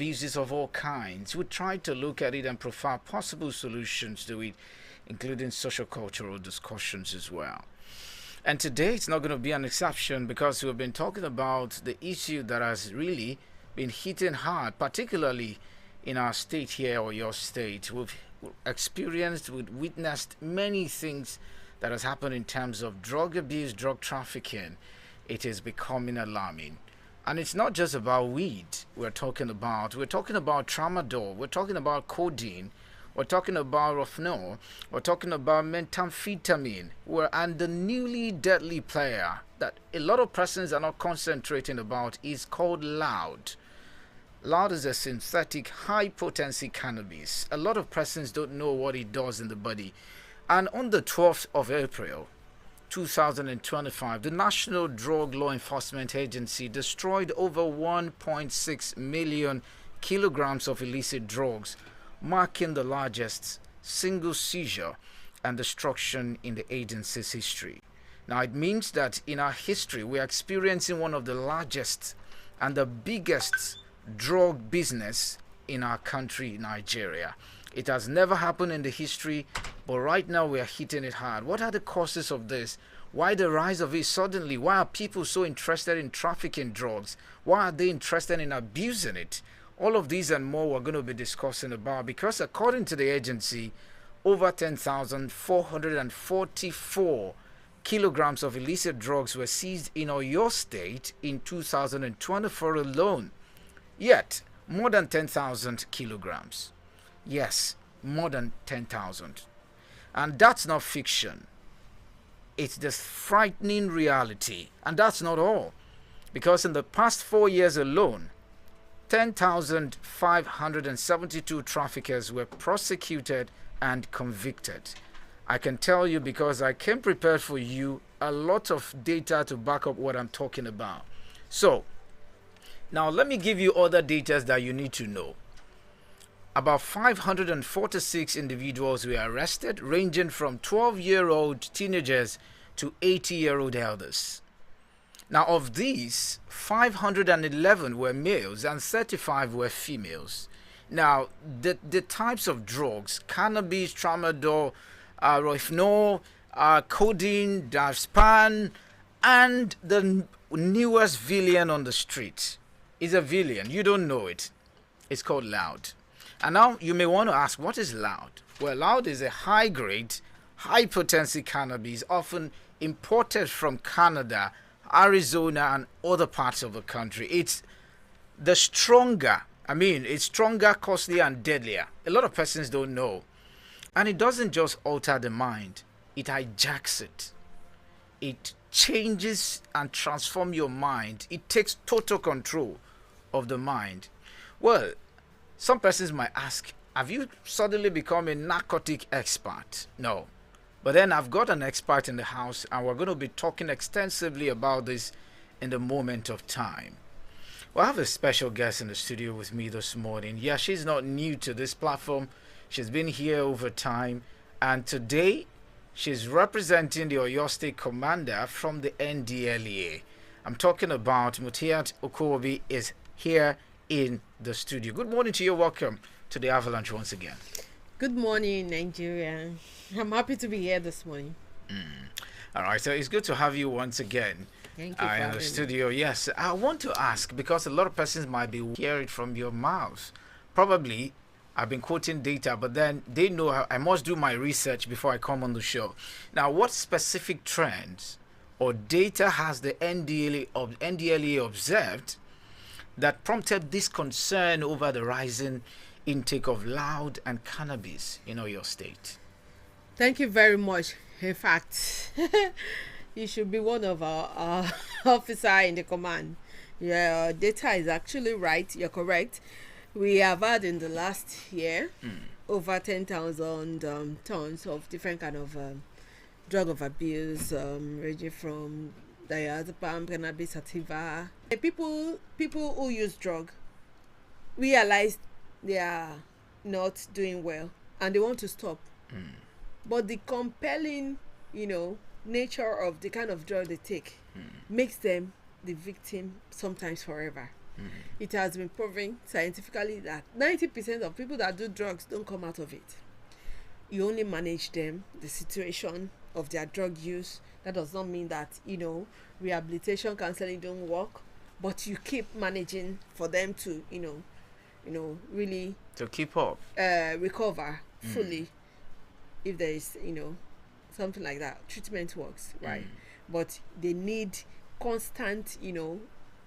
abuses of all kinds. We try to look at it and provide possible solutions to it, including social cultural discussions as well. And today it's not going to be an exception because we've been talking about the issue that has really been hitting hard, particularly in our state here or your state. We've witnessed many things that has happened in terms of drug abuse, drug trafficking. It is becoming alarming. And it's not just about weed we're talking about. We're talking about tramadol. We're talking about codeine. We're talking about Rofenol. We're talking about methamphetamine. And the newly deadly player that a lot of persons are not concentrating about is called loud. Loud is a synthetic high-potency cannabis. A lot of persons don't know what it does in the body. And on the 12th of April, 2025, the National Drug Law Enforcement Agency destroyed over 1.6 million kilograms of illicit drugs, marking the largest single seizure and destruction in the agency's history. Now, it means that in our history, we are experiencing one of the largest and the biggest drug business in our country, Nigeria. It has never happened in the history, but right now we are hitting it hard. What are the causes of this? Why the rise of it suddenly? Why are people so interested in trafficking drugs? Why are they interested in abusing it? All of these and more we're going to be discussing about, because according to the agency, over 10,444 kilograms of illicit drugs were seized in Oyo State in 2024 alone. Yet, more than 10,000 kilograms. Yes, more than 10,000. And that's not fiction. It's the frightening reality. And that's not all. Because in the past 4 years alone, 10,572 traffickers were prosecuted and convicted. I can tell you, because I came prepared for you, a lot of data to back up what I'm talking about. So, now let me give you other data that you need to know. About 546 individuals were arrested, ranging from 12-year-old teenagers to 80-year-old elders. Now, of these, 511 were males and 35 were females. Now, the types of drugs: cannabis, tramadol, Rofenol, codeine, diazepam, and the newest villain on the street is a villain. You don't know it. It's called loud. And now you may want to ask, what is loud? Well, loud is a high-grade, high-potency cannabis, often imported from Canada, Arizona, and other parts of the country. It's stronger, costlier, and deadlier. A lot of persons don't know. And it doesn't just alter the mind, it hijacks it. It changes and transforms your mind. It takes total control of the mind. Well, some persons might ask, have you suddenly become a narcotic expert? No. But then I've got an expert in the house, and we're going to be talking extensively about this in the moment of time. Well, I have a special guest in the studio with me this morning. Yeah, she's not new to this platform. She's been here over time. And today, she's representing the Oyo State Commander from the NDLEA. I'm talking about Mutiat Okobi is here in the studio. Good morning to you. Welcome to the Avalanche once again. Good morning, Nigeria. I'm happy to be here this morning. All right, so it's good to have you once again. Thank you In the studio. Yes, I want to ask, because a lot of persons might be hearing it from your mouth. Probably, I've been quoting data, but then they know I must do my research before I come on the show. Now, what specific trends or data has the NDLEA observed that prompted this concern over the rising intake of loud and cannabis in Oyo State? Thank you very much. In fact, you should be one of our officer in the command. Your data is actually right. You're correct. We have had in the last year over 10,000 tons of different kind of drug of abuse, ranging from diazepam, cannabis sativa. People who use drug realize they are not doing well and they want to stop. But the compelling, nature of the kind of drug they take makes them the victim sometimes forever. It has been proven scientifically that 90% of people that do drugs don't come out of it. You only manage them, the situation of their drug use. That does not mean that, rehabilitation counseling don't work, but you keep managing for them to, really to keep up, recover fully. If there is, something like that, treatment works, right? But they need constant,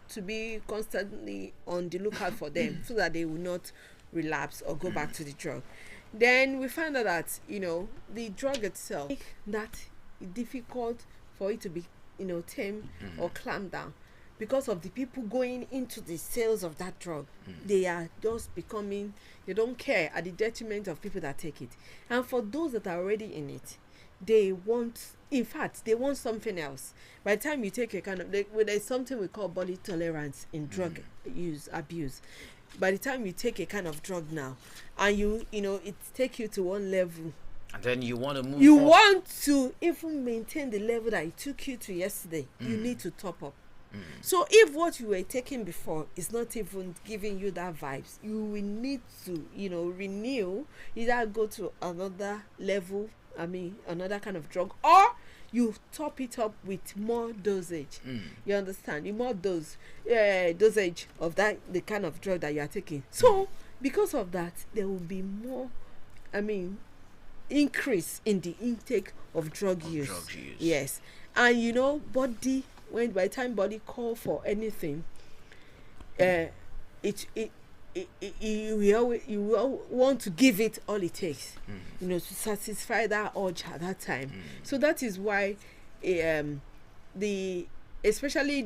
to be constantly on the lookout for them so that they will not relapse or go back to the drug. Then we find out that, the drug itself, that difficult for it to be, tamed or clamped down because of the people going into the sales of that drug. They are just becoming, they don't care, at the detriment of people that take it. And for those that are already in it, they want something else. By the time you take a kind of, there's something we call body tolerance in drug abuse. By the time you take a kind of drug now, and it takes you to one level, and then you want to move. You want to even maintain the level that it took you to yesterday. You need to top up. So if what you were taking before is not even giving you that vibes, you will need to, renew, either go to another level, another kind of drug, or you top it up with more dosage. You understand? You more dosage of the kind of drug that you are taking. So because of that, there will be more, increase in the intake of drug use. Yes. And body, by the time body call for anything, you will want to give it all it takes, to satisfy that urge at that time. So that is why especially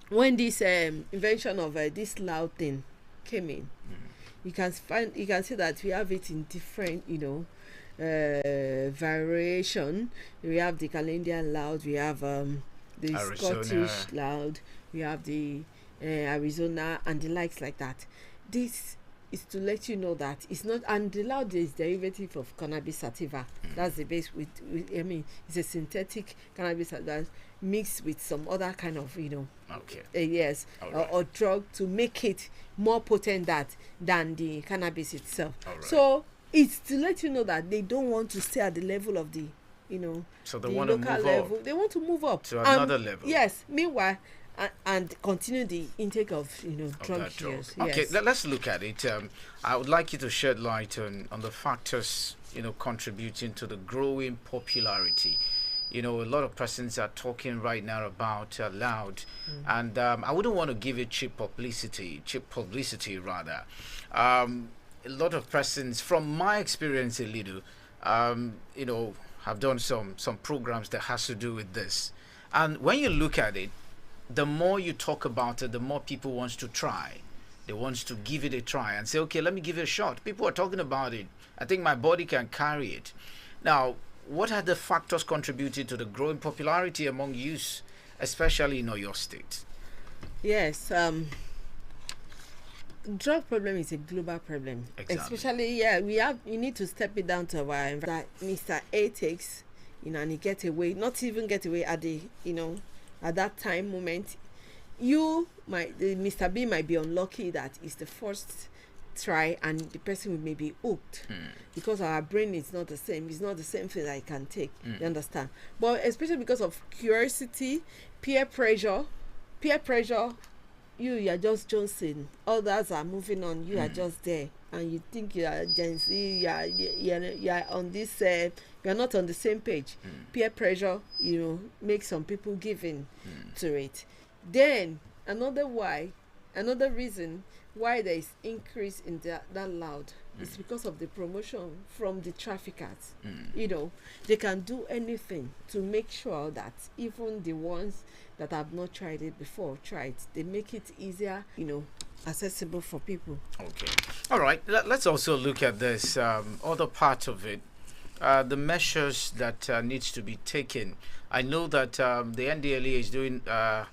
when this invention of this loud thing came in, you can see that we have it in different variation. We have the Canadian loud, we have the Arizona. Scottish loud, we have the Arizona and the likes like that. This is to let you know that it's not, and the loud is derivative of cannabis sativa. That's the base with it's a synthetic cannabis sativa mixed with some other kind of yes, right. or drug to make it more potent than the cannabis itself. Right. So it's to let you know that they don't want to stay at the level of the so they want to move level. They want to move up to another level. Yes. Meanwhile, and continue the intake of drug use. Okay, let's look at it. I would like you to shed light on the factors contributing to the growing popularity. A lot of persons are talking right now about loud, and I wouldn't want to give it cheap publicity rather. A lot of persons, from my experience a little, have done some programs that has to do with this, and when you look at it, the more you talk about it, the more people wants to try. They wants to give it a try and say, okay, let me give it a shot. People are talking about it. I think my body can carry it. Now, what are the factors contributing to the growing popularity among youth, especially in your state? Yes, drug problem is a global problem. Exactly. Especially, you need to step it down to our environment. Mr. A takes, and he get away, not even get away at the, at that time moment. Mr. B might be unlucky that it's the first try and the person may be hooked because our brain is not the same. It's not the same thing that I can take. You understand? But especially because of curiosity, peer pressure, you are just Johnson. Others are moving on. You are just there, and you think you are Gen Z. You are on this. You are not on the same page. Peer pressure, makes some people give in to it. Then another reason why there is increase in that loud is because of the promotion from the traffickers. They can do anything to make sure that even the ones that have not tried it before try it. They make it easier, accessible for people. Okay. All right. Let's also look at this other part of it. The measures that needs to be taken. I know that the NDLEA is doing a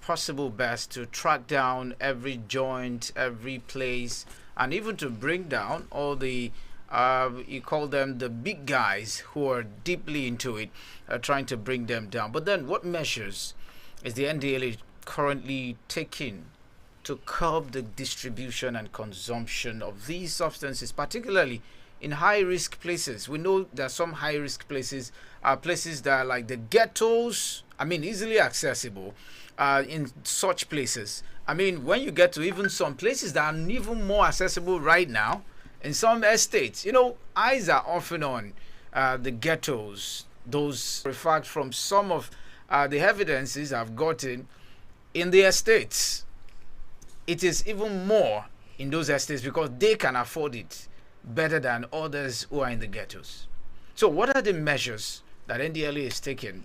possible best to track down every joint, every place, and even to bring down all the you call them the big guys who are deeply into it, trying to bring them down. But then what measures is the NDLEA currently taking to curb the distribution and consumption of these substances, particularly in high-risk places? We know there are some high-risk places, places that are like the ghettos, I mean, easily accessible in such places. I mean, when you get to even some places that are even more accessible right now, in some estates, eyes are often on the ghettos. Those, in fact, from some of the evidences I've gotten in the estates, it is even more in those estates because they can afford it better than others who are in the ghettos. So what are the measures that NDLA is taking?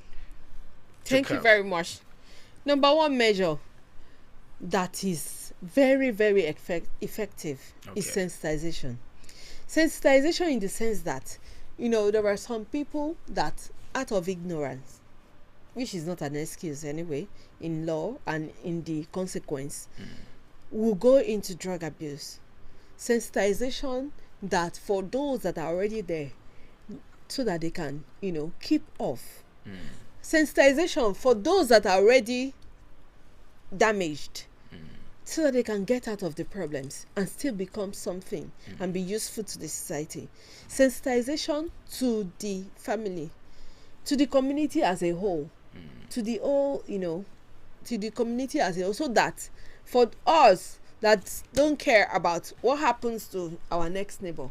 Thank you very much. Number one measure that is very, very effective is sensitization. Sensitization in the sense that, there are some people that out of ignorance, which is not an excuse anyway, in law and in the consequence, will go into drug abuse. Sensitization that for those that are already there, so that they can, keep off. Sensitization for those that are already damaged, so that they can get out of the problems and still become something and be useful to the society. Sensitization to the family, to the community as a whole, to the whole, to the community as a whole, so that for us that don't care about what happens to our next neighbor,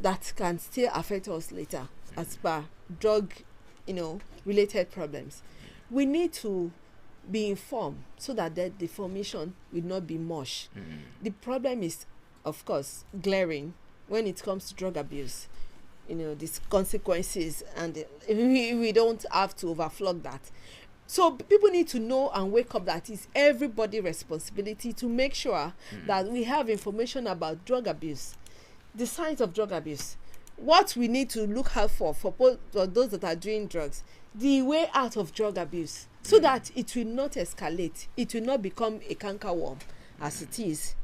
that can still affect us later as per drug, related problems. We need to be informed so that the information will not be mush. The problem is, of course, glaring when it comes to drug abuse. These consequences, and we don't have to overflog that. So people need to know and wake up that it's everybody's responsibility to make sure that we have information about drug abuse, the signs of drug abuse, what we need to look out for those that are doing drugs, the way out of drug abuse, so that it will not escalate, it will not become a cankerworm as it is,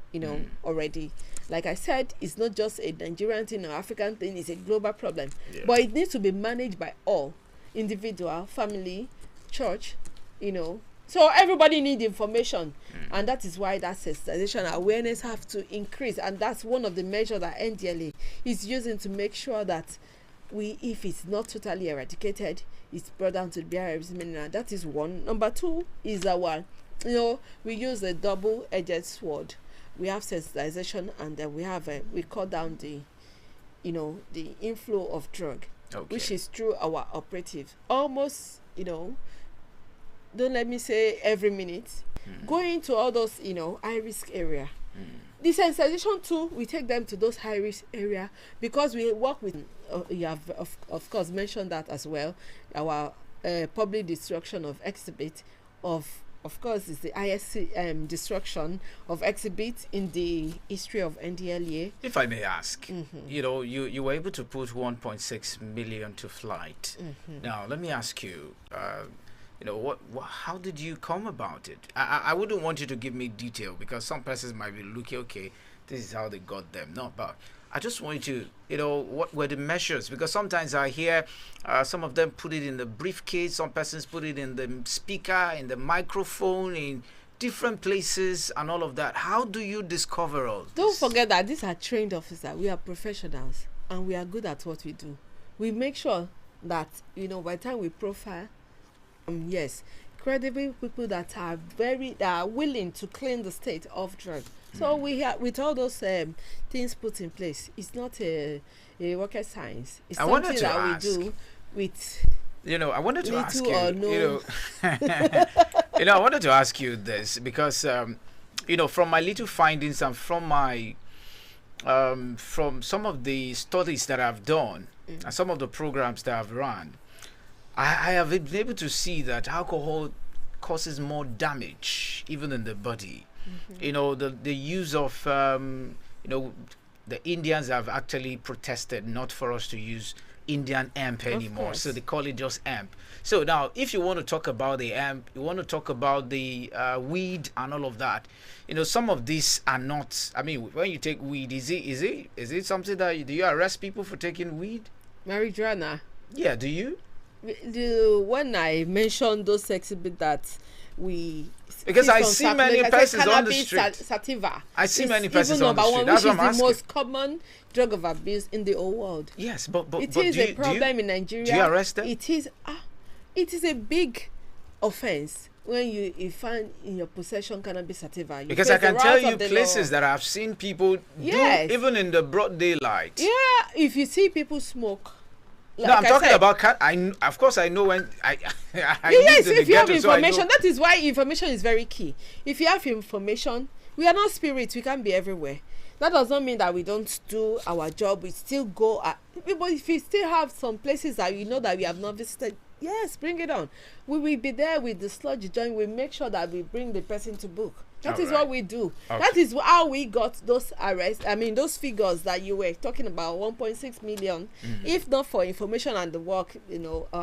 already. Like I said, it's not just a Nigerian thing or African thing, it's a global problem. But it needs to be managed by all, individual, family, church, So everybody needs information, and that is why that sensitization awareness have to increase, and that's one of the measures that NDLA is using to make sure that if it's not totally eradicated, it's brought down to the BRF's minimum. That is one. Number two is our, we use a double-edged sword. We have sensitization, and then we cut down the inflow of drug, which is through our operative. Almost, don't let me say every minute, going to all those, high-risk area. The sensitization too, we take them to those high-risk area because we work with, you have of course mentioned that as well, our public destruction of exhibit of course is the highest destruction of exhibit in the history of NDLEA. If I may ask, you were able to put 1.6 million to flight. Now let me ask you, how did you come about it? I wouldn't want you to give me detail because some persons might be looking, okay, this is how they got them. No, but I just want you to, what were the measures? Because sometimes I hear some of them put it in the briefcase, some persons put it in the speaker, in the microphone, in different places and all of that. How do you discover all this? Don't forget that these are trained officers. We are professionals and we are good at what we do. We make sure that, by the time we profile, credible people that are willing to clean the state of drug. So we have, with all those things put in place, it's not a rocket science. It's something that we do with I wanted to ask you, no. I wanted to ask you this because from my little findings and from my from some of the studies that I've done and some of the programs that I've run, I have been able to see that alcohol causes more damage even in the body. The use of the Indians have actually protested not for us to use Indian hemp anymore, so they call it just hemp. So now if you want to talk about the hemp, you want to talk about the weed and all of that, some of these are not, I mean, when you take weed, is it something that do you arrest people for taking weed? Marijuana. Yeah, do you? When I mentioned those exhibits that we because I see many persons on the cannabis street. sativa. I see is many persons even on the number street. one, That's which what I'm is the asking. most common drug of abuse in the whole world. Yes, but It but is do a you, problem in Nigeria. do you arrest them? It is a big offense when you find in your possession cannabis sativa. Because I can tell you places that I've seen people Yes. do, even in the broad daylight. Yeah, if you see people smoke. Like No, I'm talking said, about of course, I know when I yes, lived in the if you have ghetto, so I know. information, that is why information is very key. If you have information, we are not spirits, we can't be everywhere. That does not mean that we don't do our job. We still go but if you still have some places that you know that we have not visited, yes, bring it on. We will be there with the sludge joint. We make sure that we bring the person to book. That is what we do. Okay. That is how we got those arrests. I mean, those figures that you were talking about, 1.6 million. If not for information and the work,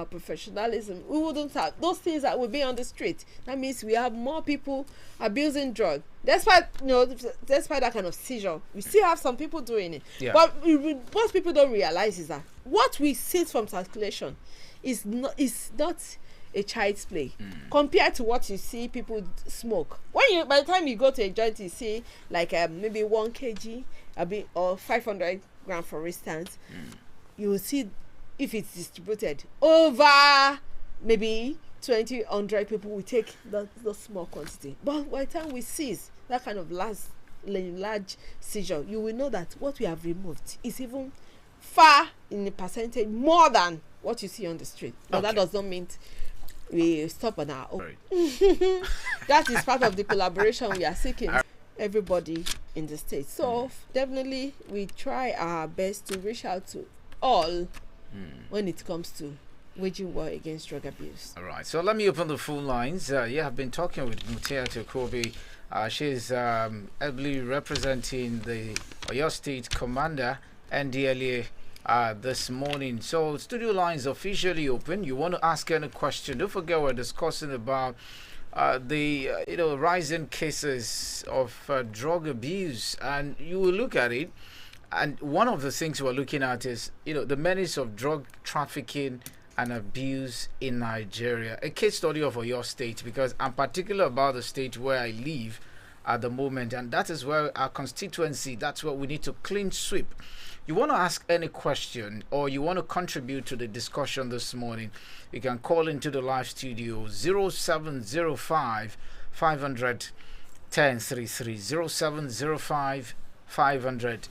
professionalism, we wouldn't have those things that would be on the street. That means we have more people abusing drugs. Despite that kind of seizure, we still have some people doing it. Yeah. But what people don't realize is that what we see from circulation is not a child's play compared to what you see people smoke. By the time you go to a joint, you see like maybe 1 kg or 500 grams, for instance. You will see if it's distributed over maybe 100 people will take the small quantity. But by the time we seize that kind of large seizure, you will know that what we have removed is even far in the percentage more than what you see on the street. But that does not mean we stop on our own. That is part of the collaboration we are seeking, everybody in the state. So definitely we try our best to reach out to all when it comes to waging war against drug abuse. All right, so let me open the phone lines. I've been talking with Mutia Tokobi. She's ably representing the Oyo State Commander, NDLA, this morning. So studio lines officially open. You want to ask any question, don't forget we're discussing about the rising cases of drug abuse, and you will look at it, and one of the things we're looking at is the menace of drug trafficking and abuse in Nigeria. A case study of your state, because I'm particular about the state where I live at the moment, and that is where our constituency, that's what we need to clean sweep. You want to ask any question or you want to contribute to the discussion this morning, you can call into the live studio 0705 500 1033, 0705 500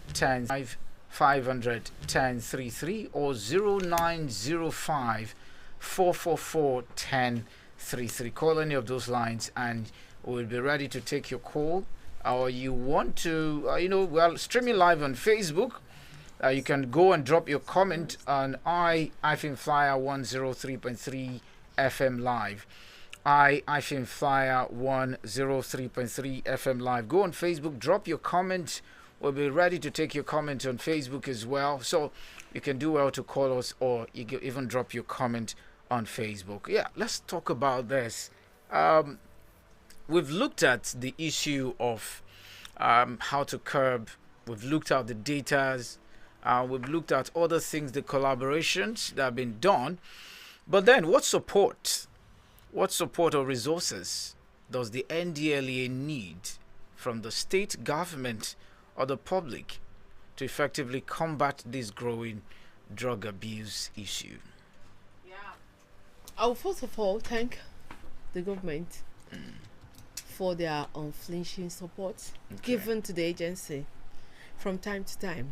500 1033, or 0905 444 1033. Call any of those lines and we'll be ready to take your call. Or you want to, streaming live on Facebook. You can go and drop your comment on I-FLIER 103.3 FM Live. I-FLIER 103.3 FM Live. Go on Facebook, drop your comment. We'll be ready to take your comment on Facebook as well. So you can do well to call us, or you can even drop your comment on Facebook. Yeah, let's talk about this. We've looked at the issue of how to curb. We've looked at the datas. We've looked at other things, the collaborations that have been done. But then what support or resources does the NDLA need from the state government or the public to effectively combat this growing drug abuse issue? Yeah. I will first of all thank the government for their unflinching support given to the agency from time to time.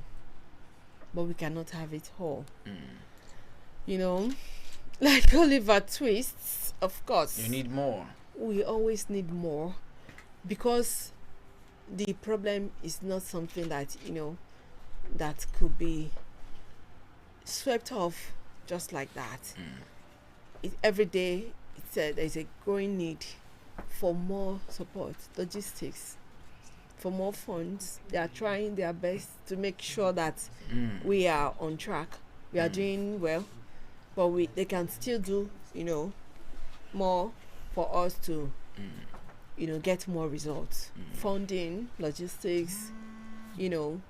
But we cannot have it all. Like Oliver Twists, of course. You need more. We always need more, because the problem is not something that, that could be swept off just like that. Every day, there's a growing need for more support, logistics, for more funds. They are trying their best to make sure that we are on track. We are doing well, but they can still do, more for us to, get more results. Funding, logistics, and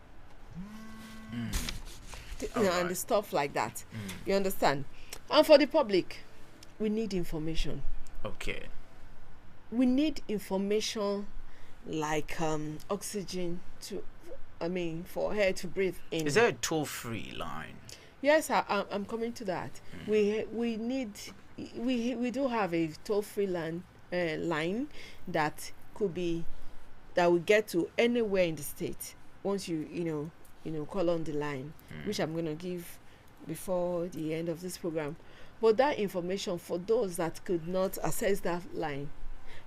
the stuff like that. You understand? And for the public, we need information. Okay. we need information like oxygen for her to breathe in. Is there a toll-free line? Yes, I'm coming to that. We do have a toll-free line that will get to anywhere in the state once you call on the line, which I'm going to give before the end of this program. But that information, for those that could not access that line,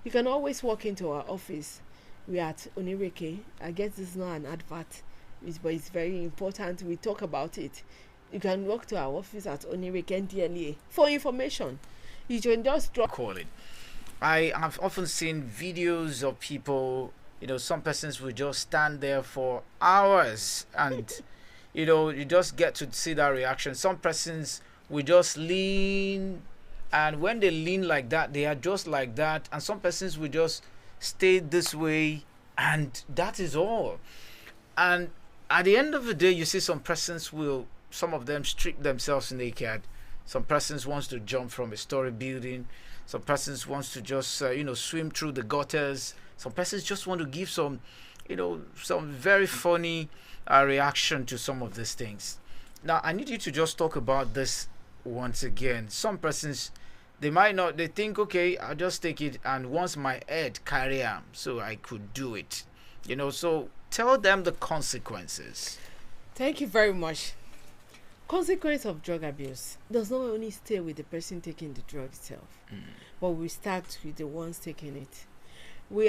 you can always walk into our office. We are at Onireke. I guess this is not an advert, but it's very important. We talk about it. You can walk to our office at Onireke NDLA for information. You can just call it. I have often seen videos of people, some persons will just stand there for hours and, you just get to see that reaction. Some persons will just lean, and when they lean like that, they are just like that. And some persons will just stay this way, and that is all. And at the end of the day, you see some persons some of them strip themselves naked. Some persons wants to jump from a story building. Some persons wants to just swim through the gutters. Some persons just want to give some very funny reaction to some of these things. Now I need you to just talk about this once again. Some persons, they think, okay, I'll just take it, and once my head carry on, so I could do it. So tell them the consequences. Thank you very much. Consequence of drug abuse does not only stay with the person taking the drug itself, but we start with the ones taking it.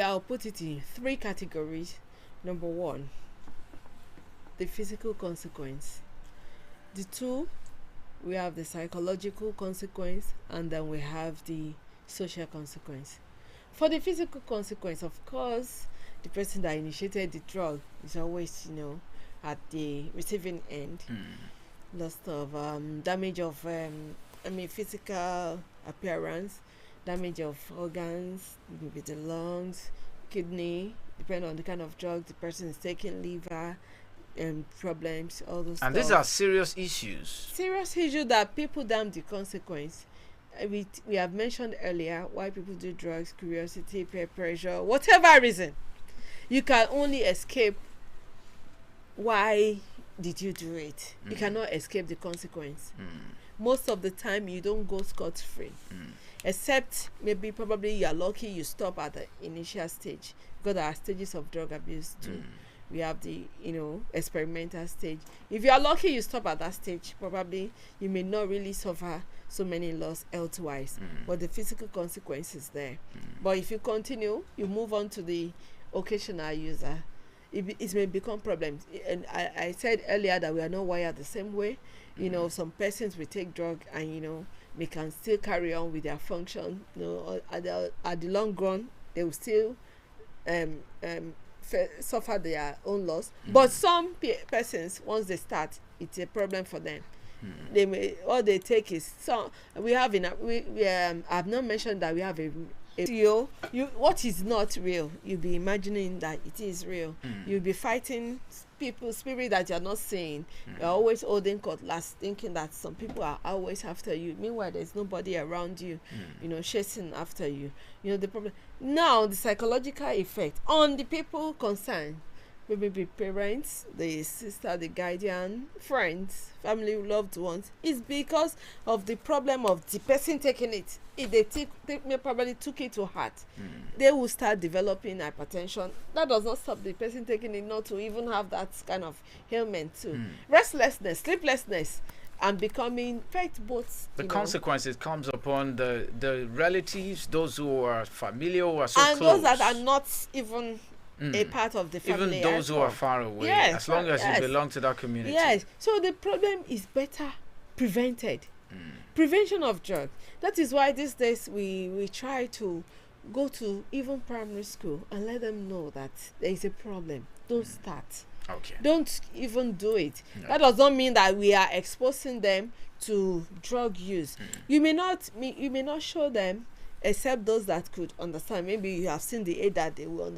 I'll put it in 3 categories. Number 1, the physical consequence. The 2, we have the psychological consequence, and then we have the social consequence. For the physical consequence, of course, the person that initiated the drug is always, at the receiving end. Loss of damage of physical appearance, damage of organs, maybe the lungs, kidney, depending on the kind of drug the person is taking, liver problems, all those and stuff. These are serious issues That people damn the consequence. We have mentioned earlier why people do drugs: curiosity, peer pressure, whatever reason. You can only escape why did you do it. You cannot escape the consequence. Most of the time you don't go scot-free, except probably you are lucky you stop at the initial stage, because there are stages of drug abuse too. We have the experimental stage. If you are lucky you stop at that stage, probably you may not really suffer so many loss elsewise, but the physical consequence is there. But if you continue, you move on to the occasional user, it may become problems. And I said earlier that we are not wired the same way. Some persons will take drug and they can still carry on with their function. At the long run, they will still suffer their own loss. But some persons, once they start, it's a problem for them. All they take is I've not mentioned that we have a what is not real, you'll be imagining that it is real. You'll be fighting people's spirit that you're not seeing. You're always holding cutlass, thinking that some people are always after you. Meanwhile, there's nobody around you, chasing after you. The problem now, the psychological effect on the people concerned, maybe parents, the sister, the guardian, friends, family, loved ones, is because of the problem of the person taking it. If they probably took it to heart, they will start developing hypertension. That does not stop the person taking it not to even have that kind of ailment too. Restlessness, sleeplessness, and becoming both. The consequences comes upon the relatives, those who are familiar, who are so and close, those that are not even a part of the family. Even those who are far away, yes, as long as you belong to that community. Yes. So the problem is better prevented. Prevention of drugs. That is why these days we try to go to even primary school and let them know that there is a problem. Don't start. Okay. Don't even do it. No. That does not mean that we are exposing them to drug use. You may not show them, except those that could understand. Maybe you have seen the aid that they will understand